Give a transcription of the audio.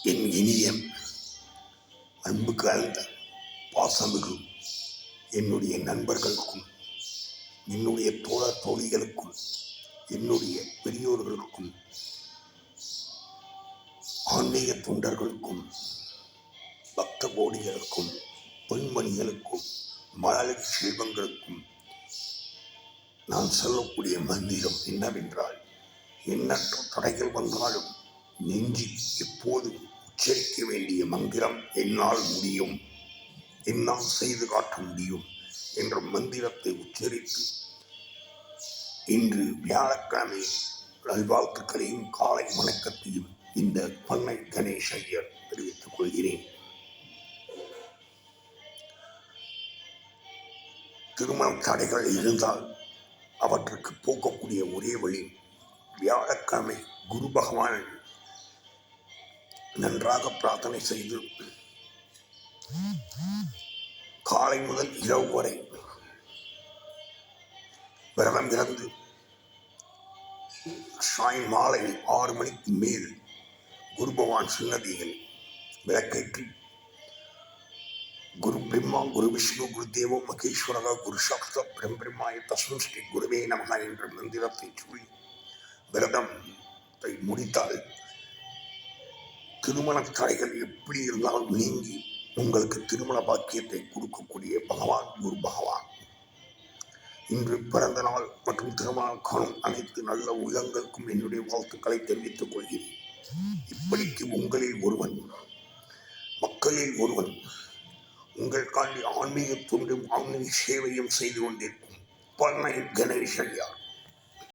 என் இனிய அன்பு கலந்த பாசமிகு என்னுடைய நண்பர்களுக்கும், என்னுடைய தோழர் தோழிகளுக்கும், என்னுடைய பெரியோர்களுக்கும், ஆன்மீக தொண்டர்களுக்கும், பக்த கோடிகளுக்கும், பெண்மணிகளுக்கும், மழலை செல்வங்களுக்கும் நான் சொல்லக்கூடிய மந்திரம் என்னவென்றால், எண்ணற்ற தடைகள் வந்தாலும் நெஞ்சில் எப்போதும் உச்சரிக்க வேண்டிய மந்திரம் என்னால் முடியும், என்னால் செய்து காட்ட முடியும் என்ற மந்திரத்தை உச்சரித்து இன்று வியாழக்கிழமை நல்வாழ்த்துக்களையும் காலை வணக்கத்தையும் இந்த பண்ணை கணேஷ் ஐயர் தெரிவித்துக் கொள்கிறேன். திருமண தடைகள் இருந்தால் அவற்றுக்கு போக்கக்கூடிய ஒரே வழி வியாழக்கிழமை குரு பகவான் நன்றாக பிரார்த்தனை செய்து காலை முதல் இரவு வரை விரதம் இருந்து மாலை 6 மணிக்கு மேல் குரு பகவான் சன்னதியில் விளக்கேற்றி குரு பிரம்மா குரு விஷ்ணு குரு தேவோ மகேஸ்வரக குரு சாக்ஷா பிரம்மாய தஸ்மை ஸ்ரீ குருவே நமக என்ற மந்திரத்தை சொல்லி விரதத்தை முடித்தால் திருமண தடைகள் எப்படி இருந்தாலும் நீங்கி உங்களுக்கு திருமண பாக்கியத்தை கொடுக்கக்கூடிய பகவான் குரு பகவான் இன்று பிறந்த நாள் மற்றும் திருமணம் காணும் அனைத்து நல்ல உள்ளங்களுக்கும் என்னுடைய வாழ்த்துக்களை தெரிவித்துக் கொள்கிறேன். இப்படிக்கு உங்களில் ஒருவன், மக்களில் ஒருவன், உங்களுக்காண்டி ஆன்மீக தொண்டும் ஆன்மீக சேவையும் செய்து கொண்டிருக்கும் பண்ணை கணேஷ் ஐயா.